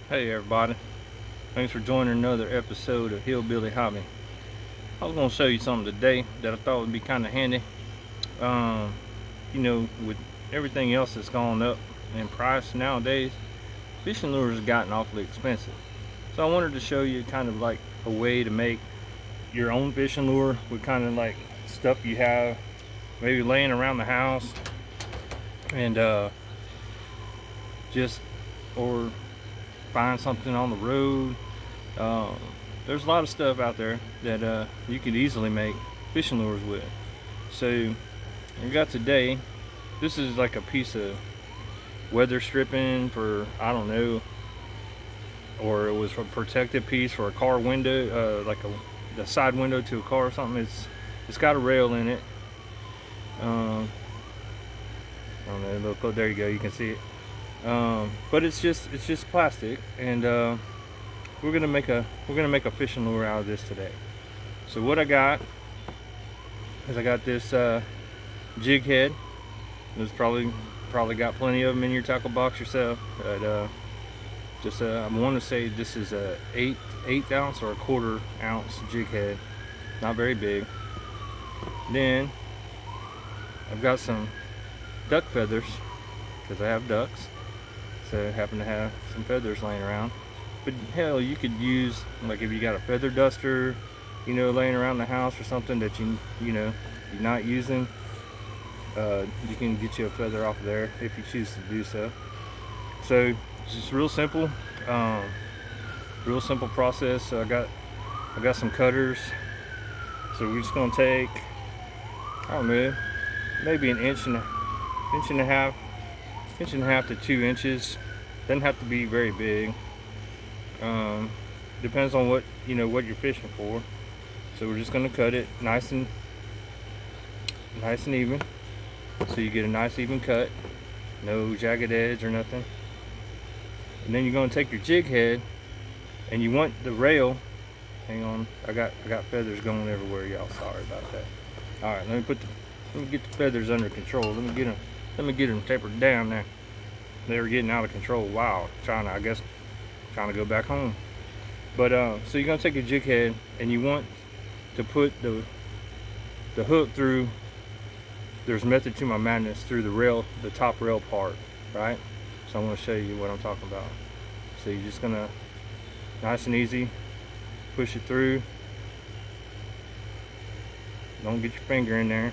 Hey everybody, thanks for joining another episode of Hillbilly Hobby. I was going to show you something today that I thought would be kind of handy. Um, with everything else that's gone up in price nowadays, fishing lures have gotten awfully expensive. So I wanted to show you kind of like a way to make your own fishing lure with kind of like stuff you have maybe laying around the house and just or find something on the road. Um, there's a lot of stuff out there that you could easily make fishing lures with. So I got today. This is like a piece of weather stripping for, I don't know, or it was a protective piece for a car window, like the side window to a car or something. It's got a rail in it. I don't know. Look, oh, there you go. You can see it. But it's just plastic, and we're gonna make a fishing lure out of this today. So what I got is I got this jig head. There's probably got plenty of them in your tackle box yourself. But I want to say this is a eighth ounce or a quarter ounce jig head, not very big. Then I've got some duck feathers because I have ducks, so I happen to have some feathers laying around. But hell, you could use, like, if you got a feather duster, laying around the house or something that you're not using. You can get you a feather off of there if you choose to do so. So it's just real simple process. So I got some cutters. So we're just gonna take, I don't know, maybe an inch and a half to 2 inches. Doesn't have to be very big. Depends on what you're fishing for. So we're just gonna cut it nice and even, so you get a nice even cut, no jagged edge or nothing. And then you're gonna take your jig head, and you want the rail. Hang on, I got feathers going everywhere, y'all. Sorry about that. All right, let me get the feathers under control. Let me get them tapered down there. They're getting out of control. Wow, trying to go back home. But so you're gonna take your jig head, and you want to put the hook through. There's method to my madness through the top rail part, right? So I'm gonna show you what I'm talking about. So you're just gonna, nice and easy, push it through. Don't get your finger in there.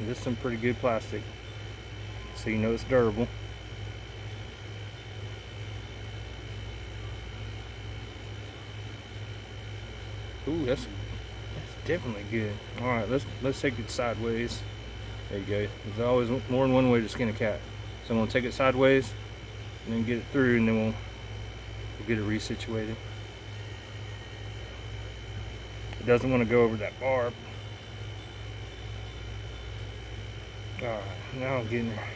This is some pretty good plastic, so you know it's durable. Ooh, that's definitely good. All right, let's take it sideways. There you go. There's always more than one way to skin a cat. So I'm gonna take it sideways and then get it through, and then we'll get it resituated. It doesn't want to go over that barb. All right, now I'm getting there.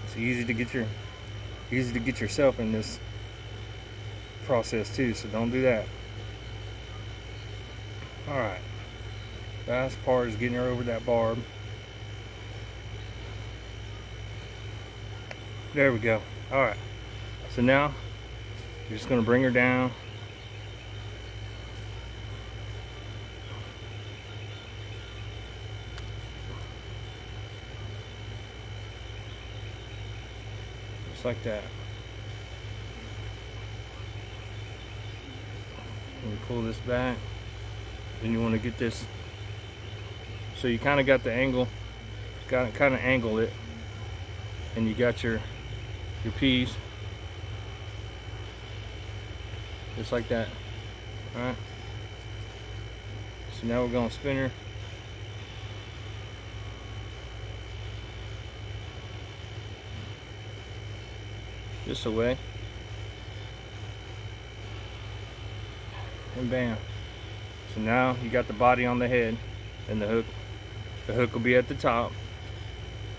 It's easy to get yourself in this process too, so don't do that. All right, last part is getting her over that barb. There we go. All right, so now you're just going to bring her down. Just like that. And you pull this back. Then you want to get this, so you kind of got the angle, kind of angle it, and you got your piece, just like that. All right. So now we're going to spin her. This away, and bam. So now you got the body on the head, and the hook will be at the top.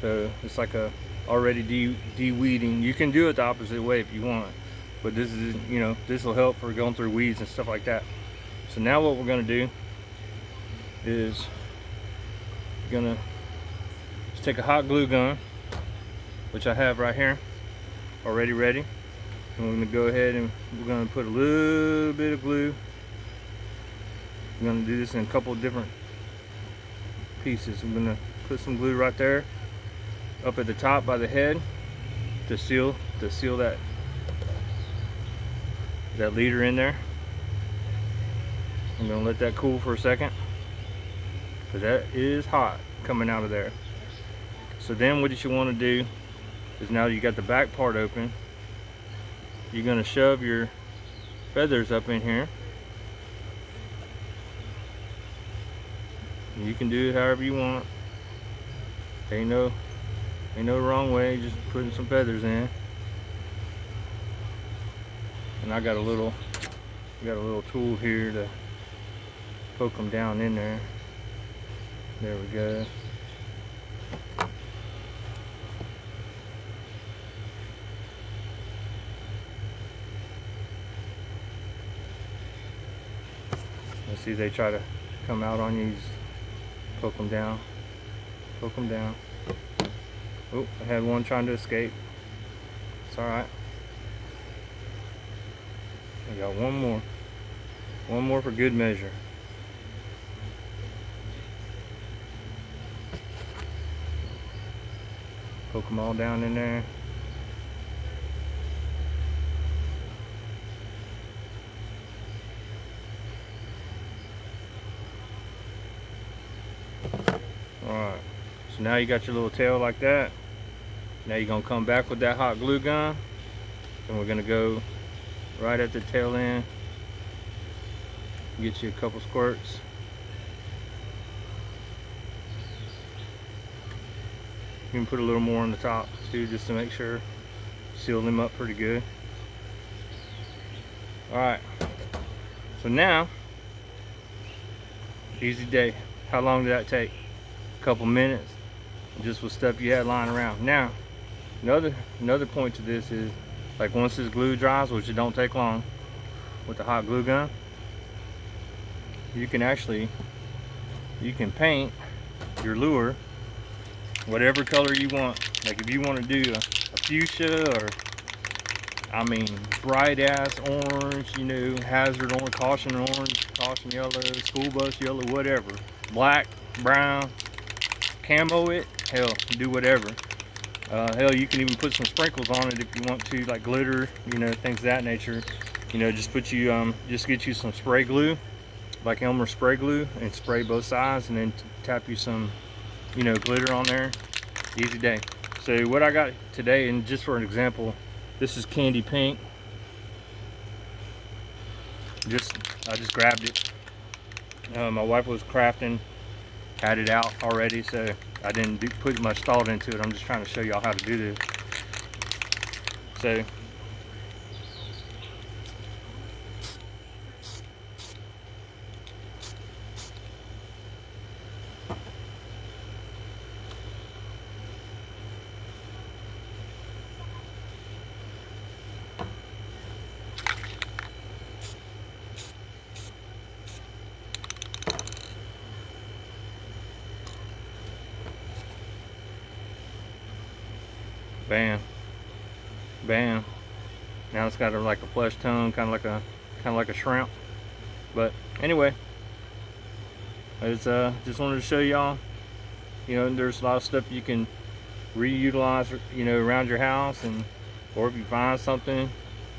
So it's like a already de-weeding. You can do it the opposite way if you want, but this is, this will help for going through weeds and stuff like that. So now what we're going to do is gonna just take a hot glue gun, which I have right here already ready, and we're gonna go ahead and we're gonna put a little bit of glue. We're gonna do this in a couple of different pieces. I'm gonna put some glue right there up at the top by the head to seal that leader in there. I'm gonna let that cool for a second, because that is hot coming out of there. So then what you want to do is, now you got the back part open, you're gonna shove your feathers up in here. And you can do it however you want. Ain't no wrong way, just putting some feathers in. And I got a little tool here to poke them down in there. There we go. Let's see, they try to come out on you. Just poke them down. Poke them down. Oh, I had one trying to escape. It's alright. I got one more. One more for good measure. Poke them all down in there. Alright, so now you got your little tail like that. Now you're gonna come back with that hot glue gun, and we're gonna go right at the tail end. Get you a couple squirts. You can put a little more on the top too, just to make sure. Seal them up pretty good. Alright, so now, easy day. How long did that take? A couple minutes, just with stuff you had lying around. Now, another point to this is, like, once this glue dries, which it don't take long, with the hot glue gun, you can paint your lure whatever color you want. Like, if you want to do a fuchsia, or I mean bright ass orange, you know, hazard orange, caution yellow, school bus yellow, whatever, black, brown, camo it, hell, do whatever. Hell, you can even put some sprinkles on it if you want to, like glitter, you know, things of that nature. You know, just get you some spray glue, like Elmer spray glue, and spray both sides, and then tap you some, you know, glitter on there. Easy day. So what I got today, and just for an example, this is candy pink. I just grabbed it. My wife was crafting, had it out already, so I didn't put much thought into it. I'm just trying to show y'all how to do this. So bam, bam. Now it's got like a flesh tone, kind of like a shrimp. But anyway, I just wanted to show y'all. You know, there's a lot of stuff you can reutilize, you know, around your house, or if you find something,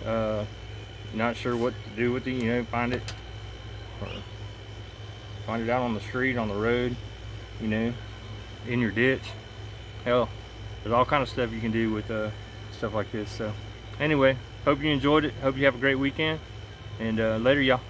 not sure what to do with it, you know, find it out on the street, on the road, you know, in your ditch. Hell, there's all kind of stuff you can do with stuff like this. So anyway, hope you enjoyed it. Hope you have a great weekend, and later, y'all.